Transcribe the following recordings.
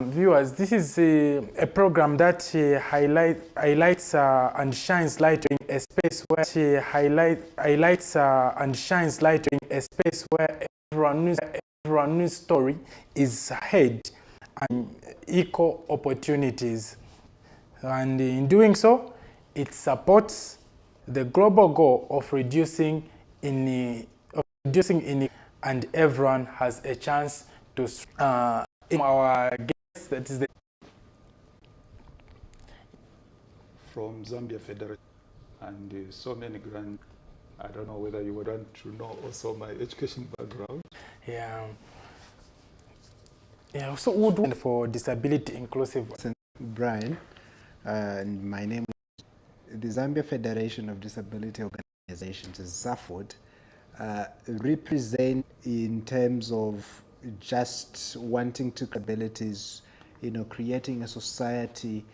Viewers, this is a program that highlights and shines light on a space where highlights and shines light on a space where everyone's story is heard and equal opportunities. And in doing so, it supports the global goal of reducing inequality, and everyone has a chance to our guest, that is from Zambia Federation, and so many grants. I don't know whether you would want to know also my education background. Yeah. So would for disability inclusive. Brian, and my name is the Zambia Federation of Disability Organizations, is ZAFOD, represent in terms of just wanting to abilities, creating a society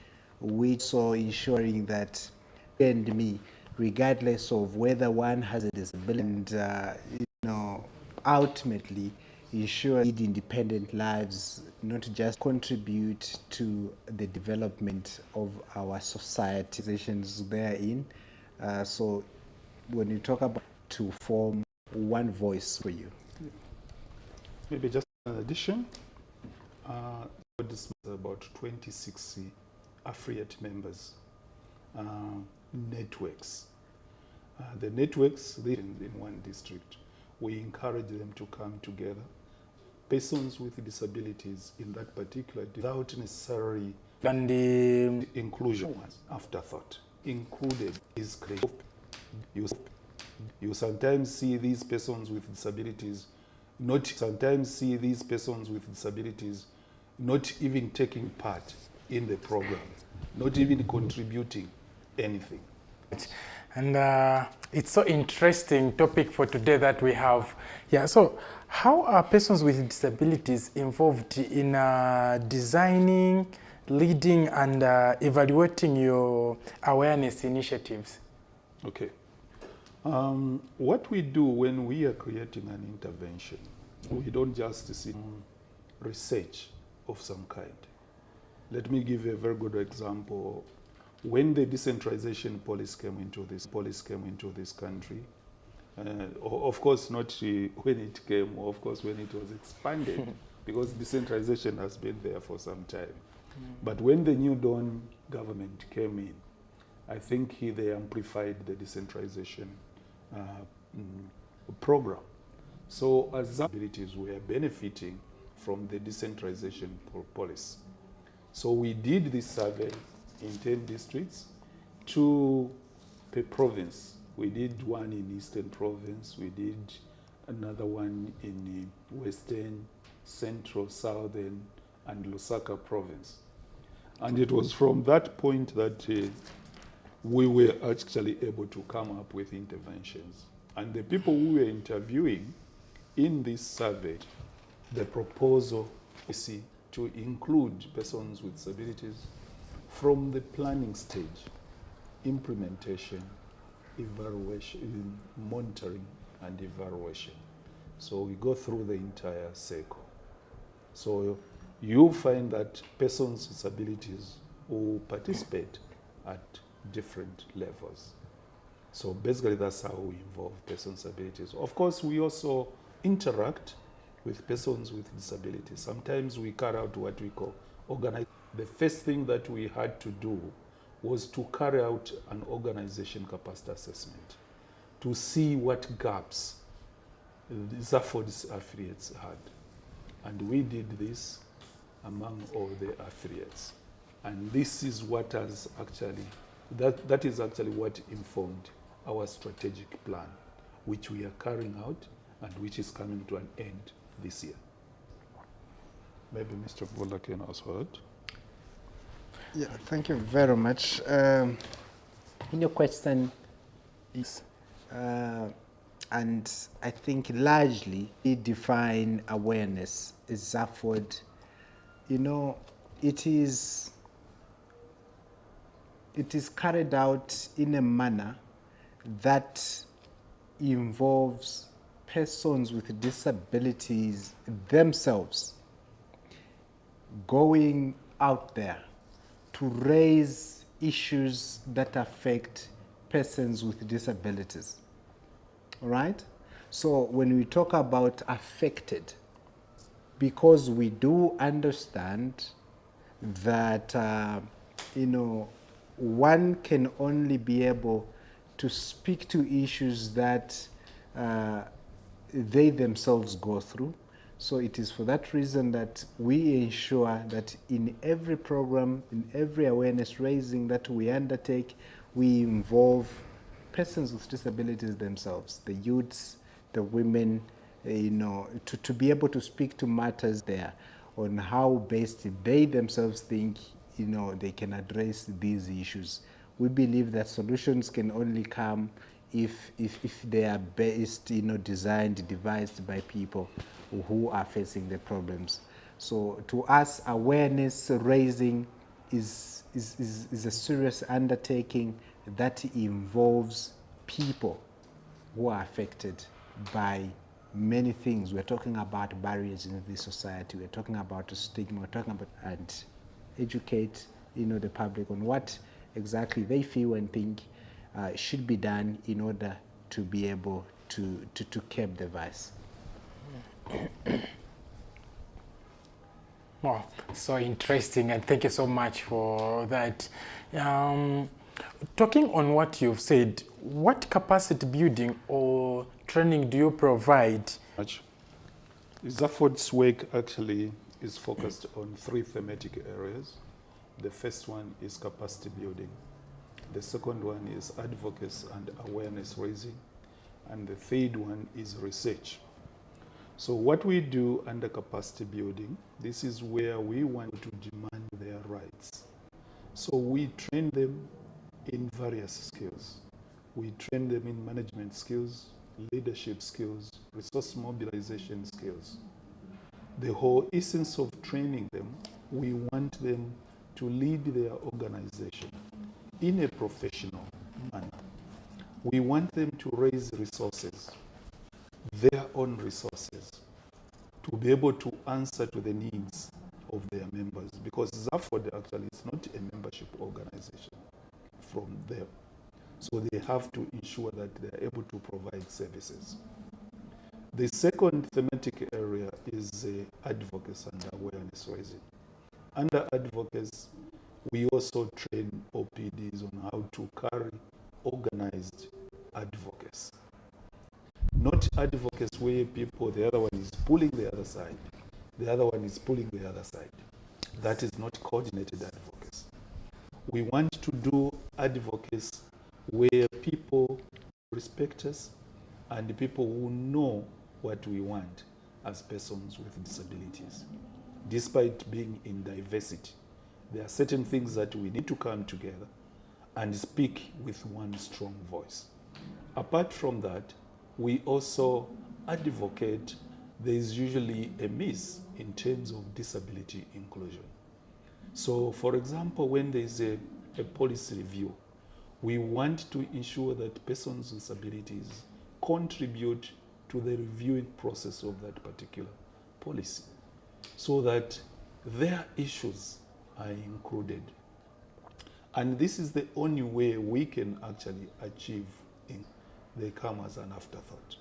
which so ensuring that and me, regardless of whether one has a disability, and ultimately ensure independent lives, not just contribute to the development of our society therein. So when you talk about to form one voice for you. Maybe just an addition. This is about 26 affiliate members, networks. The networks, they in one district. We encourage them to come together. Persons with disabilities in that particular without necessarily And the inclusion afterthought. Included is creative. You sometimes see these persons with disabilities not even taking part in the program, not even contributing anything. And it's so interesting topic for today that we have. Yeah, so how are persons with disabilities involved in designing, leading, and evaluating your awareness initiatives? Okay. What we do when we are creating an intervention, we don't just see research of some kind. Let me give you a very good example. When the decentralization policy came into this country, of course not when it came, of course when it was expanded, because decentralization has been there for some time. But when the New Dawn government came in, I think they amplified the decentralization program. So as disabilities, we are benefiting from the decentralization policy. So we did this survey in 10 districts, 2 per province. We did one in Eastern Province, we did another one in Western, Central, Southern, and Lusaka Province. And it was from that point that we were actually able to come up with interventions. And the people we were interviewing in this survey, the proposal is to include persons with disabilities from the planning stage, implementation, evaluation, monitoring, and evaluation. So we go through the entire cycle. So you find that persons with disabilities will participate at different levels. So basically that's how we involve persons with disabilities. Of course, we also interact with persons with disabilities. Sometimes we carry out what we call organize. The first thing that we had to do was to carry out an organization capacity assessment to see what gaps the ZAFOD's affiliates had. And we did this among all the affiliates. And this is what has actually, that is actually what informed our strategic plan, which we are carrying out and which is coming to an end this year. Maybe Mr. Vola can also add. Yeah, thank you very much. In your question is, and I think largely we define awareness as ZAFOD. It is carried out in a manner that involves persons with disabilities themselves going out there to raise issues that affect persons with disabilities. All right? So when we talk about affected, because we do understand that, one can only be able to speak to issues that they themselves go through. So it is for that reason that we ensure that in every program, in every awareness raising that we undertake, we involve persons with disabilities themselves, the youths, the women, to be able to speak to matters there on how best they themselves think, they can address these issues. We believe that solutions can only come if they are based, designed, devised by people who are facing the problems. So to us, awareness raising is a serious undertaking that involves people who are affected by many things. We're talking about barriers in this society. We're talking about stigma. We're talking about, and educate, the public on what exactly they feel and think should be done in order to be able to curb the vice. Wow, so interesting, and thank you so much for that. Talking on what you've said, what capacity building or training do you provide? Zafford's work actually is focused on 3 thematic areas. The first one is capacity building. The second one is advocacy and awareness raising. And the third one is research. So what we do under capacity building, this is where we want to demand their rights. So we train them in various skills. We train them in management skills, leadership skills, resource mobilization skills. The whole essence of training them, we want them to lead their organization in a professional manner. We want them to raise resources, their own resources, to be able to answer to the needs of their members, because Zafford actually is not a membership organization from them. So they have to ensure that they are able to provide services. The second thematic area is advocacy and awareness raising. Under advocacy, we also train OPDs on how to carry organized advocacy. Not advocacy where people, the other one is pulling the other side, the other one is pulling the other side. That is not coordinated advocacy. We want to do advocacy where people respect us and people who know what we want as persons with disabilities. Despite being in diversity, there are certain things that we need to come together and speak with one strong voice. Apart from that, we also advocate. There is usually a miss in terms of disability inclusion. So, for example, when there is a policy review, we want to ensure that persons with disabilities contribute to the reviewing process of that particular policy, so that their issues are included. And this is the only way we can actually achieve in. They come as an afterthought.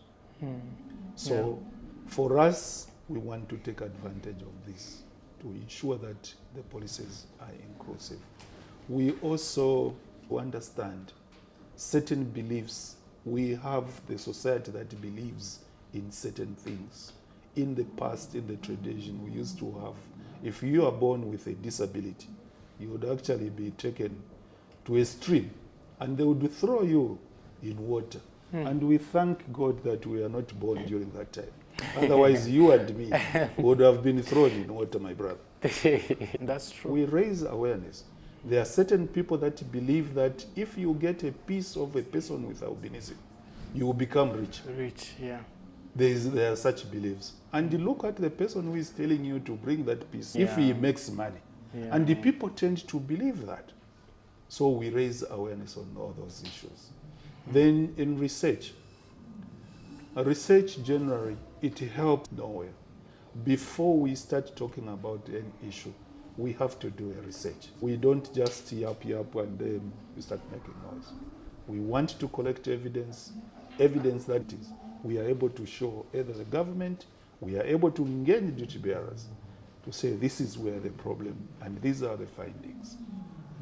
So for us, we want to take advantage of this to ensure that the policies are inclusive. We also understand certain beliefs. We have the society that believes in certain things. In the past, in the tradition, we used to have, if you are born with a disability, you would actually be taken to a stream and they would throw you in water. And we thank God that we are not born during that time. Otherwise, you and me would have been thrown in water, my brother. That's true. We raise awareness. There are certain people that believe that if you get a piece of a person with albinism, you will become rich. Rich, yeah. There are such beliefs. And you look at the person who is telling you to bring that piece, if he makes money. Yeah. And the people tend to believe that. So we raise awareness on all those issues. Then in research generally, it helps nowhere. Before we start talking about an issue, we have to do a research. We don't just yap and then we start making noise. We want to collect evidence that is, we are able to show either the government, we are able to engage duty bearers to say this is where the problem and these are the findings.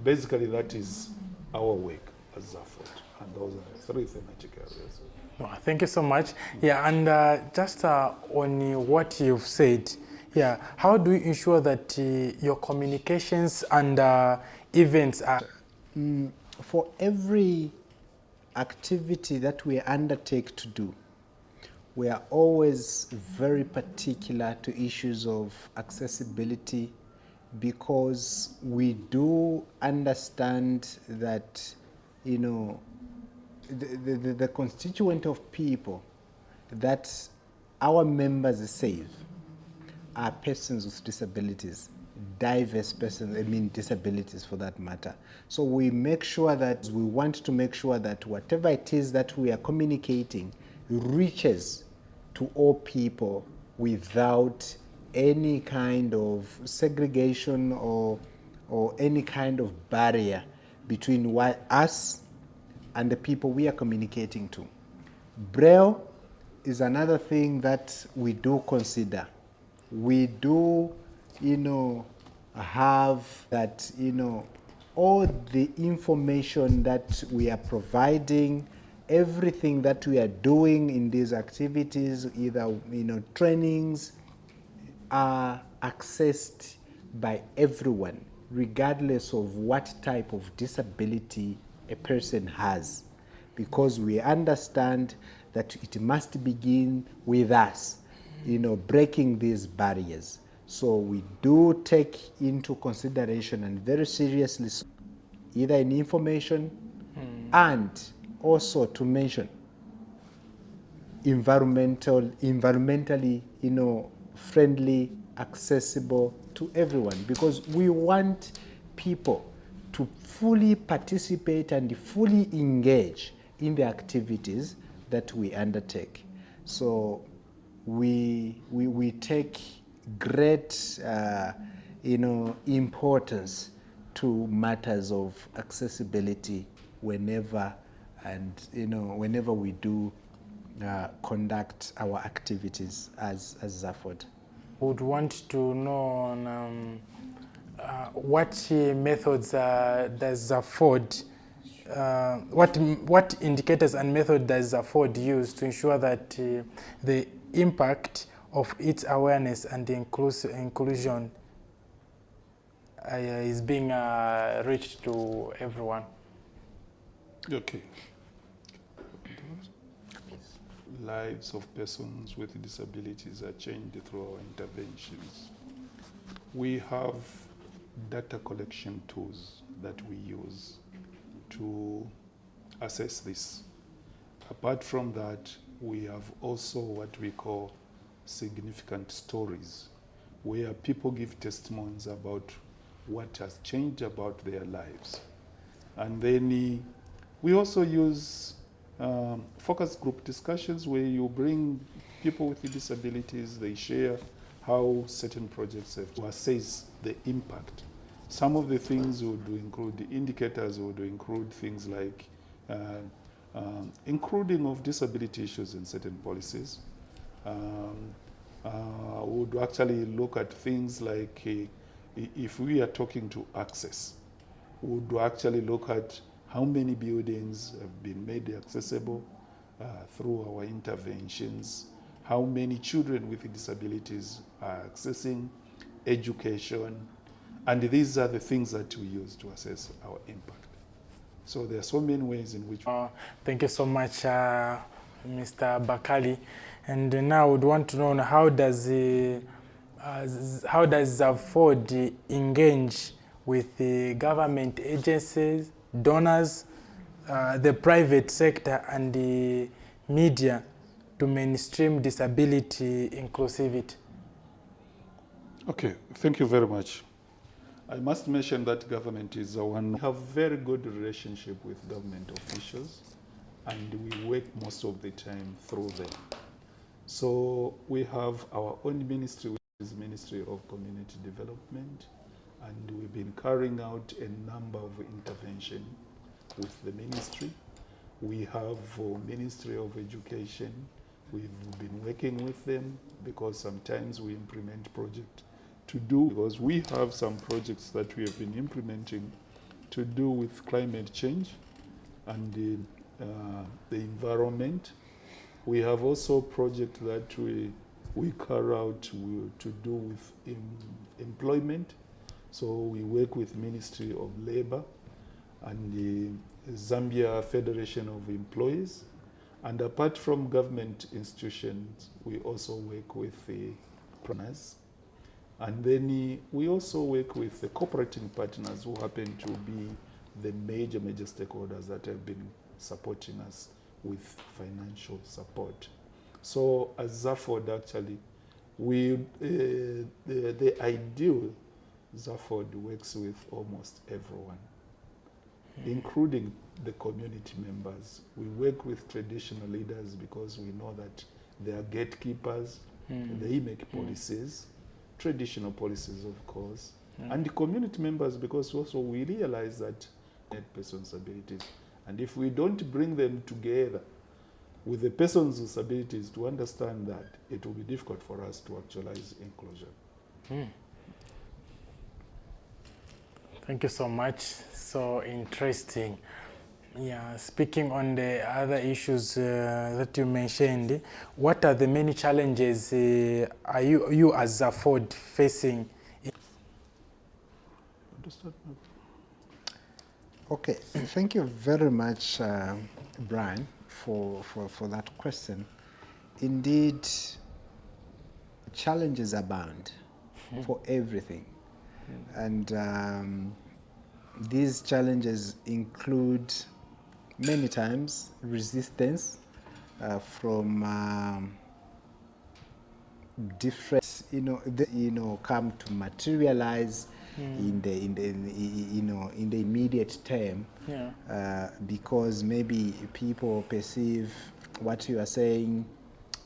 Basically, that is our work as ZAFOD, and those are the three thematic areas. Well, thank you so much. Yeah, and just on what you've said, yeah, how do you ensure that your communications and events are... For every activity that we undertake to do, we are always very particular to issues of accessibility, because we do understand that, you know, the constituent of people that our members save are persons with disabilities, diverse persons, I mean disabilities for that matter. So we make sure that, we want to make sure that whatever it is that we are communicating reaches to all people without any kind of segregation or any kind of barrier between us and the people we are communicating to. Braille is another thing that we do consider. We do, you know, have that, you know, all the information that we are providing, everything that we are doing in these activities, either, you know, trainings, are accessed by everyone, regardless of what type of disability a person has, because we understand that it must begin with us, you know, breaking these barriers. So we do take into consideration, and very seriously, either in information and also to mention environmentally, you know, friendly, accessible to everyone, because we want people to fully participate and fully engage in the activities that we undertake. So we take great you know, importance to matters of accessibility whenever, and you know, whenever we do conduct our activities as ZAFOD. Would want to know on, what methods does ZAFOD, what indicators and method does ZAFOD use to ensure that the impact of its awareness and the inclusion is being reached to everyone? Okay. Lives of persons with disabilities are changed through our interventions. We have data collection tools that we use to assess this. Apart from that, we have also what we call significant stories, where people give testimonies about what has changed about their lives. And then we also use focus group discussions, where you bring people with disabilities, they share how certain projects have to assess the impact. Some of the things would include the indicators, would include things like including of disability issues in certain policies. Would actually look at things like if we are talking to access, would actually look at how many buildings have been made accessible through our interventions, how many children with disabilities are accessing education, and these are the things that we use to assess our impact. So there are so many ways in which... Thank you so much, Mr. Bakali. And now I would want to know, how does ZAFOD engage with the government agencies, donors, the private sector, and the media to mainstream disability inclusivity? Okay, thank you very much. I must mention that government is the one. We have very good relationship with government officials, and we work most of the time through them. So we have our own ministry, which is Ministry of Community Development, And we've been carrying out a number of interventions with the ministry. We have Ministry of Education. We've been working with them because sometimes we implement projects to do, because we have some projects that we have been implementing to do with climate change and the environment. We have also projects that we carry out to do with employment. So we work with Ministry of Labor and the Zambia Federation of Employees. And apart from government institutions, we also work with the partners. And then we also work with the cooperating partners who happen to be the major stakeholders that have been supporting us with financial support. So as Zafod, actually, the ideal Zafod works with almost everyone, including the community members. We work with traditional leaders because we know that they are gatekeepers. They make policies, traditional policies, of course, and the community members, because also we realize that persons' abilities, and if we don't bring them together with the persons with abilities to understand that, it will be difficult for us to actualize inclusion. Thank you so much. So interesting. Yeah, speaking on the other issues that you mentioned, what are the many challenges are you as Zafod facing? Okay, thank you very much, Brian, for that question. Indeed, challenges abound for everything. And these challenges include many times resistance from different, come to materialize in the immediate term, because maybe people perceive what you are saying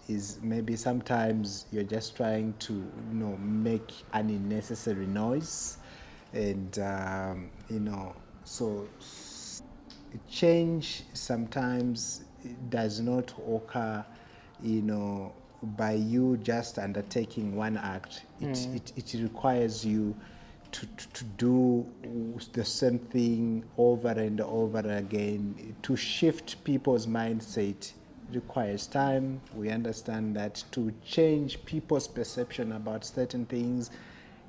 is maybe sometimes you're just trying to make an unnecessary noise, and so change sometimes does not occur by you just undertaking one act. It requires you to do the same thing over and over again. To shift people's mindset requires time. We understand that to change people's perception about certain things,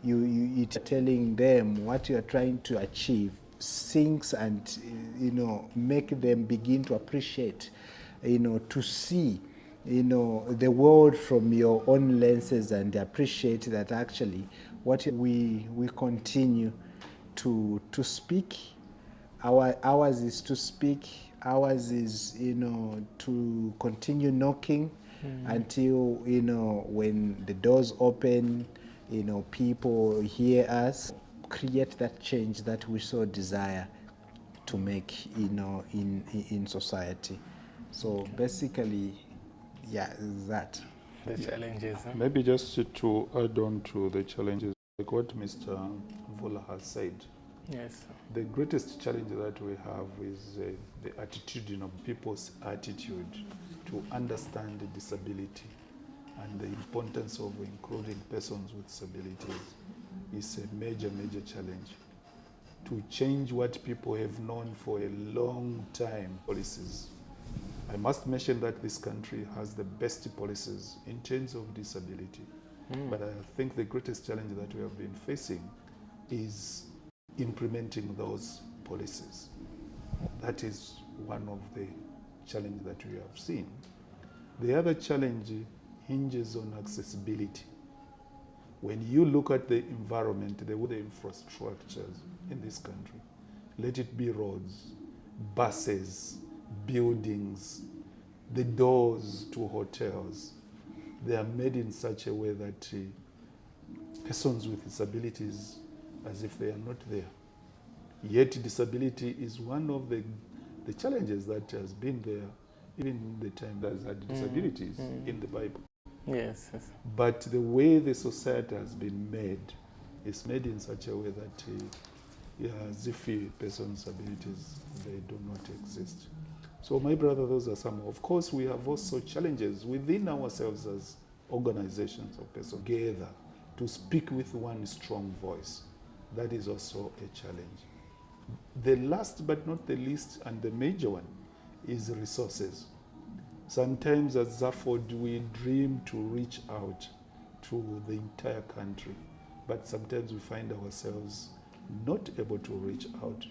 you're telling them what you're trying to achieve sinks, and make them begin to appreciate, to see the world from your own lenses, and appreciate that actually what we continue to speak. Ours is to speak. Ours is to continue knocking until when the doors open, people hear us, create that change that we so desire to make in society. So basically, yeah, that the challenges. Maybe just to add on to the challenges, like what Mr. Vola has said. Yes. The greatest challenge that we have is the attitude, people's attitude to understand the disability and the importance of including persons with disabilities is a major challenge. To change what people have known for a long time, policies. I must mention that this country has the best policies in terms of disability. But I think the greatest challenge that we have been facing is implementing those policies. That is one of the challenges that we have seen. The other challenge hinges on accessibility. When you look at the environment, the infrastructures in this country, let it be roads, buses, buildings, the doors to hotels, they are made in such a way that persons with disabilities, as if they are not there. Yet disability is one of the challenges that has been there even in the time that had disabilities in the Bible. Yes. But the way the society has been made, is made in such a way that as if persons with disabilities, they do not exist. So my brother, those are some. Of course, we have also challenges within ourselves as organizations of persons together to speak with one strong voice. That is also a challenge. The last but not the least, and the major one, is resources. Sometimes at Zafford, we dream to reach out to the entire country, but sometimes we find ourselves not able to reach out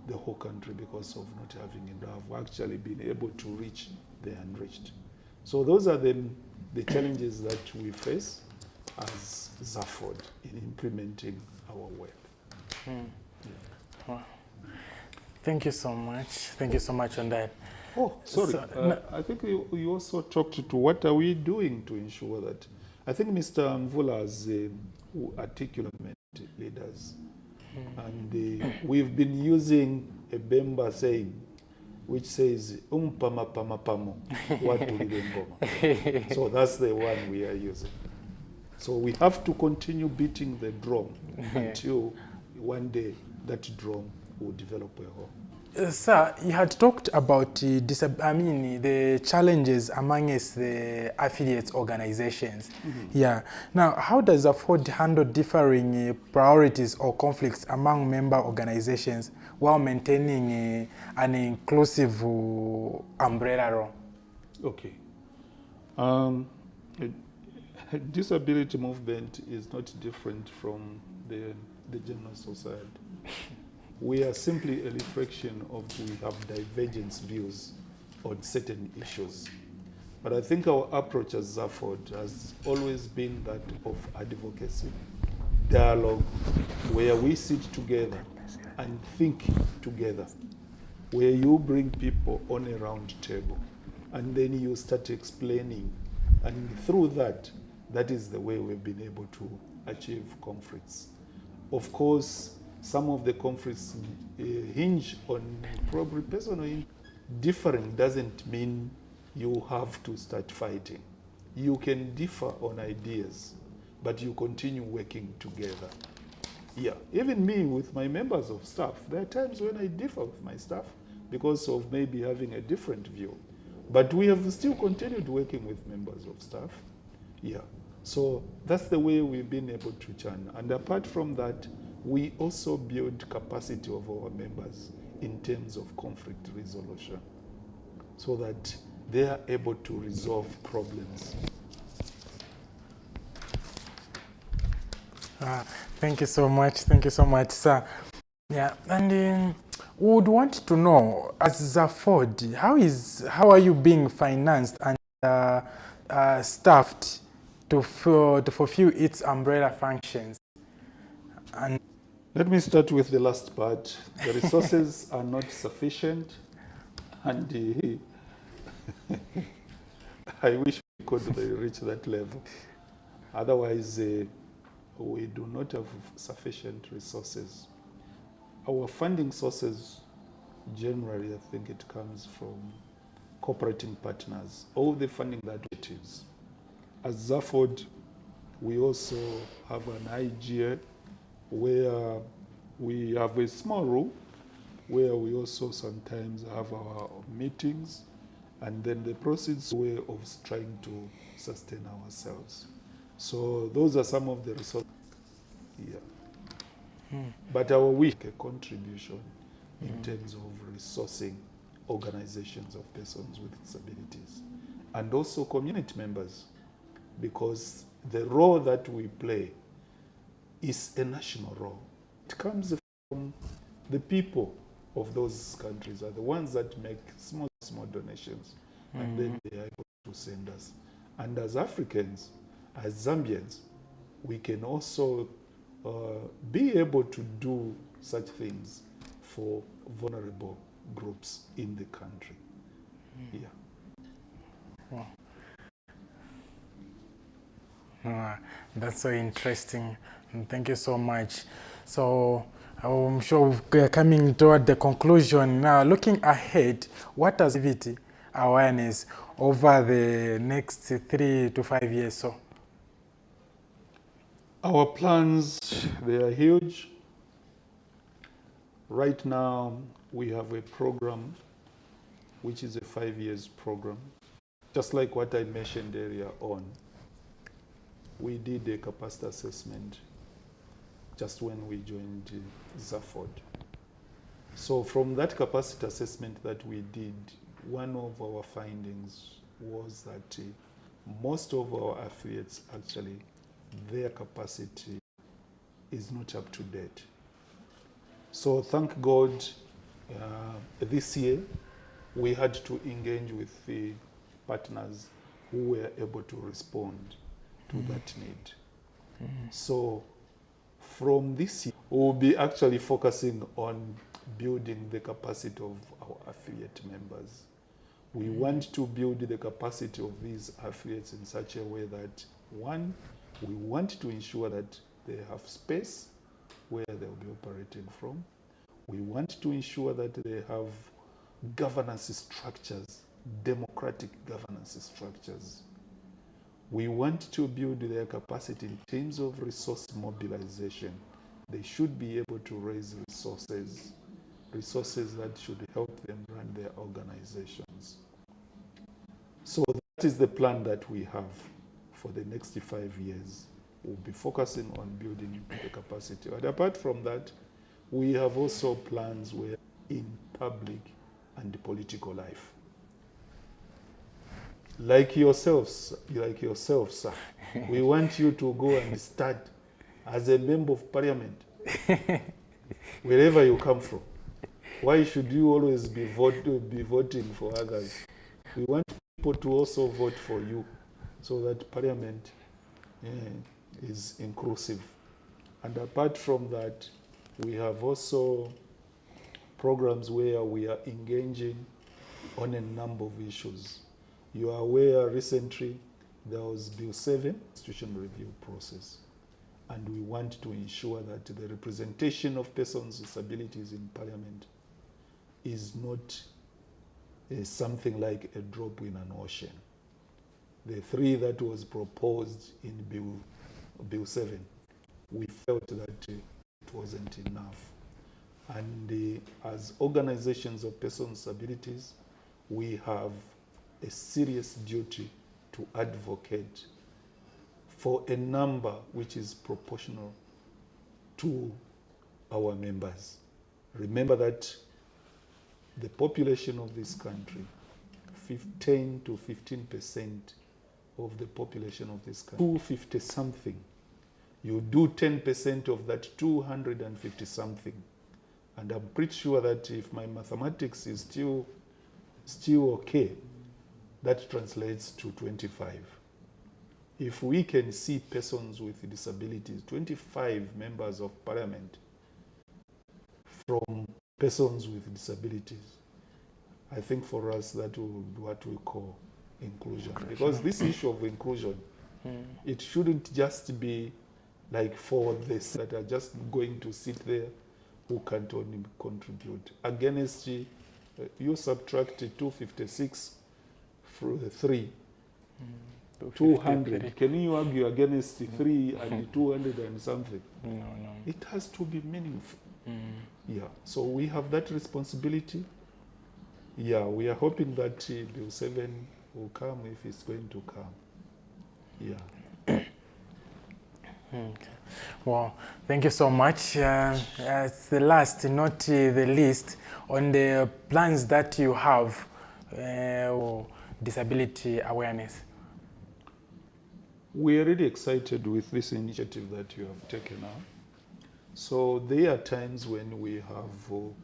the whole country because of not having enough, actually being able to reach the unreached. So those are the challenges that we face as Zafford in implementing our work. Yeah. Wow. Thank you so much. Thank you so much on that. Oh, sorry. I think you also talked to what are we doing to ensure that. I think Mr. Mvula has articulated leaders. And we've been using a Bemba saying, which says, pama pama pamo, what do we So that's the one we are using. So we have to continue beating the drum until one day that drum will develop a whole. Sir, you had talked about the challenges amongst the affiliate organizations. Yeah. Now, how does Zafford handle differing priorities or conflicts among member organizations while maintaining an inclusive umbrella role? Okay. Disability movement is not different from the general society. We are simply a reflection of we have divergent views on certain issues. But I think our approach as Zafford has always been that of advocacy, dialogue, where we sit together and think together, where you bring people on a round table and then you start explaining. And through that, that is the way we've been able to achieve conflicts. Of course, some of the conflicts hinge on probably personal. Differing doesn't mean you have to start fighting. You can differ on ideas, but you continue working together. Yeah, even me with my members of staff, there are times when I differ with my staff because of maybe having a different view. But we have still continued working with members of staff. Yeah, so that's the way we've been able to churn. And apart from that, we also build capacity of our members in terms of conflict resolution so that they are able to resolve problems. Thank you so much, sir. Yeah, and we would want to know, as Zafford, how are you being financed and staffed to fulfill its umbrella functions? And let me start with the last part. The resources are not sufficient, and I wish we could reach that level. Otherwise, we do not have sufficient resources. Our funding sources, generally, I think it comes from cooperating partners, all the funding that it is. As Zafford, we also have an IGA where we have a small room where we also sometimes have our meetings, and then the proceeds way of trying to sustain ourselves. So those are some of the resources. Yeah. But our week a contribution in terms of resourcing organizations of persons with disabilities and also community members, because the role that we play is a national role. It comes from the people of those countries are the ones that make small donations, and then they are able to send us. And as Africans, as Zambians, we can also be able to do such things for vulnerable groups in the country. Yeah. Wow. That's so interesting. Thank you so much. So I'm sure we're coming toward the conclusion now. Looking ahead, what does inclusivity awareness over the next 3 to 5 years? So, Our plans, they are huge. Right now, we have a program, which is a 5 years program. Just like what I mentioned earlier on, we did a capacity assessment just when we joined Zafford. So from that capacity assessment that we did, one of our findings was that most of our affiliates, actually, their capacity is not up to date. So thank God, this year, we had to engage with the partners who were able to respond to that need. So from this year, we'll be actually focusing on building the capacity of our affiliate members. We want to build the capacity of these affiliates in such a way that, one, we want to ensure that they have space where they'll be operating from. We want to ensure that they have governance structures, democratic governance structures. We want to build their capacity in terms of resource mobilization. They should be able to raise resources that should help them run their organizations. So that is the plan that we have for the next 5 years. We'll be focusing on building the capacity. But apart from that, we have also plans where in public and political life. Like yourselves, sir, we want you to go and start as a member of parliament, wherever you come from. Why should you always be voting for others? We want people to also vote for you so that parliament is inclusive. And apart from that, we have also programs where we are engaging on a number of issues. You are aware recently there was Bill 7, Constitution Review process. And we want to ensure that the representation of persons with disabilities in Parliament is not something like a drop in an ocean. The 3 that was proposed in Bill 7, we felt that it wasn't enough. And as organizations of persons with disabilities, we have a serious duty to advocate for a number which is proportional to our members. Remember that the population of this country, 10 to 15% of the population of this country, 250 something. You do 10% of that 250 something. And I'm pretty sure that if my mathematics is still okay, that translates to 25. If we can see persons with disabilities, 25 members of parliament from persons with disabilities, I think for us that will be what we call inclusion. Because this issue of inclusion, it shouldn't just be like for the that are just going to sit there who can't only contribute. Against you subtract 256 from the 3. 200. Can you argue against 3 and 200 and something? No. It has to be meaningful. Yeah. So we have that responsibility. Yeah, we are hoping that Bill 7 will come if it's going to come. Yeah. Okay. Well, thank you so much. As the last, not the least, on the plans that you have for disability awareness. We are really excited with this initiative that you have taken up. So there are times when we have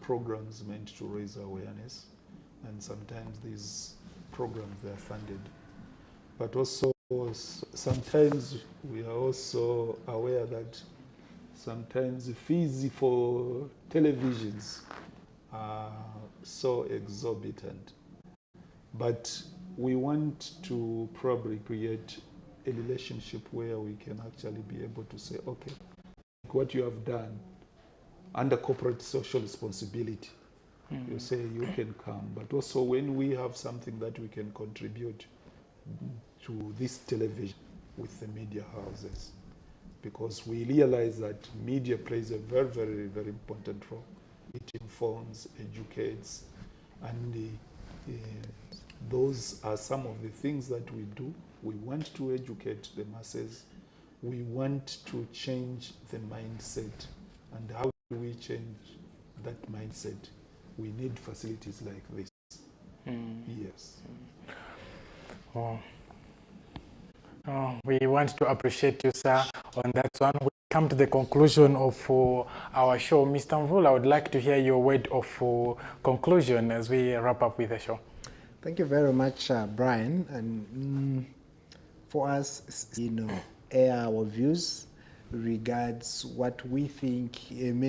programs meant to raise awareness, and sometimes these programs they are funded. But also sometimes we are also aware that sometimes the fees for televisions are so exorbitant. But we want to probably create a relationship where we can actually be able to say, okay, what you have done under corporate social responsibility, you say you can come. But also when we have something that we can contribute to this television with the media houses, because we realize that media plays a very, very, very important role. It informs, educates, and those are some of the things that we do. We want to educate the masses. We want to change the mindset. And how do we change that mindset? We need facilities like this. Yes. We want to appreciate you, sir, on that one. We come to the conclusion of our show. Mr. Mvula, I would like to hear your word of conclusion as we wrap up with the show. Thank you very much, Brian. And for us, air our views regards what we think,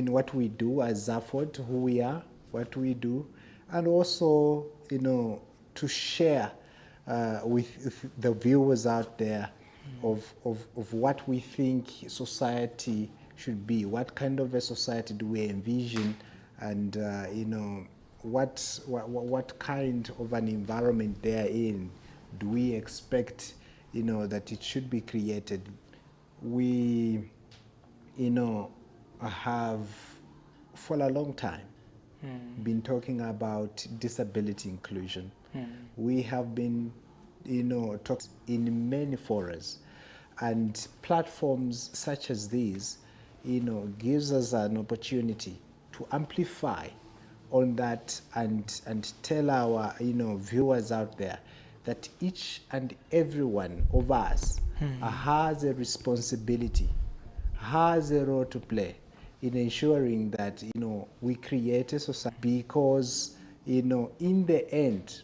what we do as Zafford, who we are, what we do, and also, to share with the viewers out there of what we think society should be, what kind of a society do we envision, and what kind of an environment they're in do we expect that it should be created. We have for a long time been talking about disability inclusion. We have been talking in many forums, and platforms such as these gives us an opportunity to amplify on that and tell our viewers out there that each and every one of us has a responsibility, has a role to play in ensuring that we create a society, because in the end,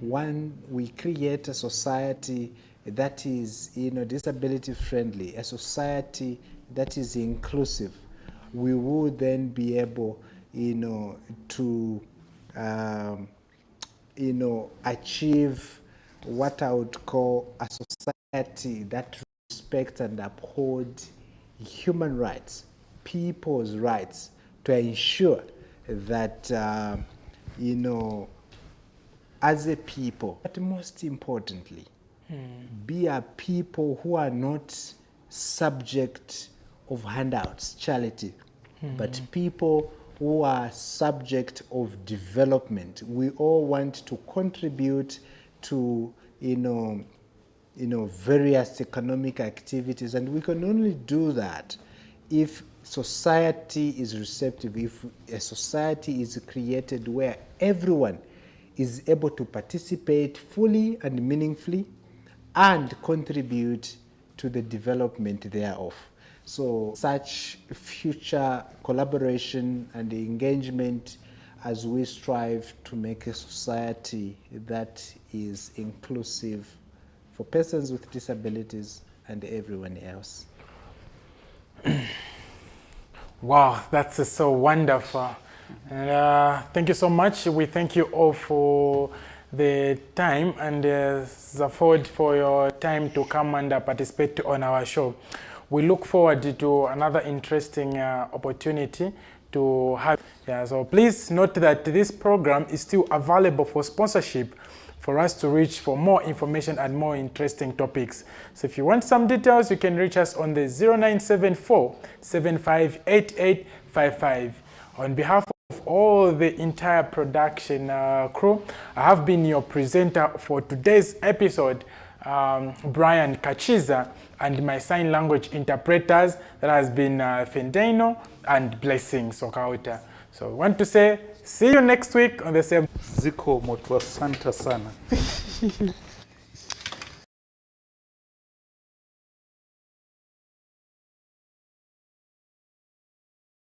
when we create a society that is disability friendly, a society that is inclusive, we will then be able to achieve what I would call a society that respects and upholds human rights, people's rights, to ensure that as a people, but most importantly, be a people who are not subject of handouts, charity, but people who are subject of development. We all want to contribute to various economic activities, and we can only do that if society is receptive, if a society is created where everyone is able to participate fully and meaningfully and contribute to the development thereof. So such future collaboration and engagement as we strive to make a society that is inclusive for persons with disabilities and everyone else. Wow, that's so wonderful. And thank you so much. We thank you all for the time, and Zafford, for your time to come and participate on our show. We look forward to another interesting opportunity to have. So please note that this program is still available for sponsorship for us to reach for more information and more interesting topics. So if you want some details, you can reach us on the 0974 758855. On behalf of all the entire production crew, I have been your presenter for today's episode, Brian Kachiza, and my sign language interpreters, that has been Fendeno and Blessing Sokauta. So I want to say, see you next week on the same. Ziko motwa santa sana.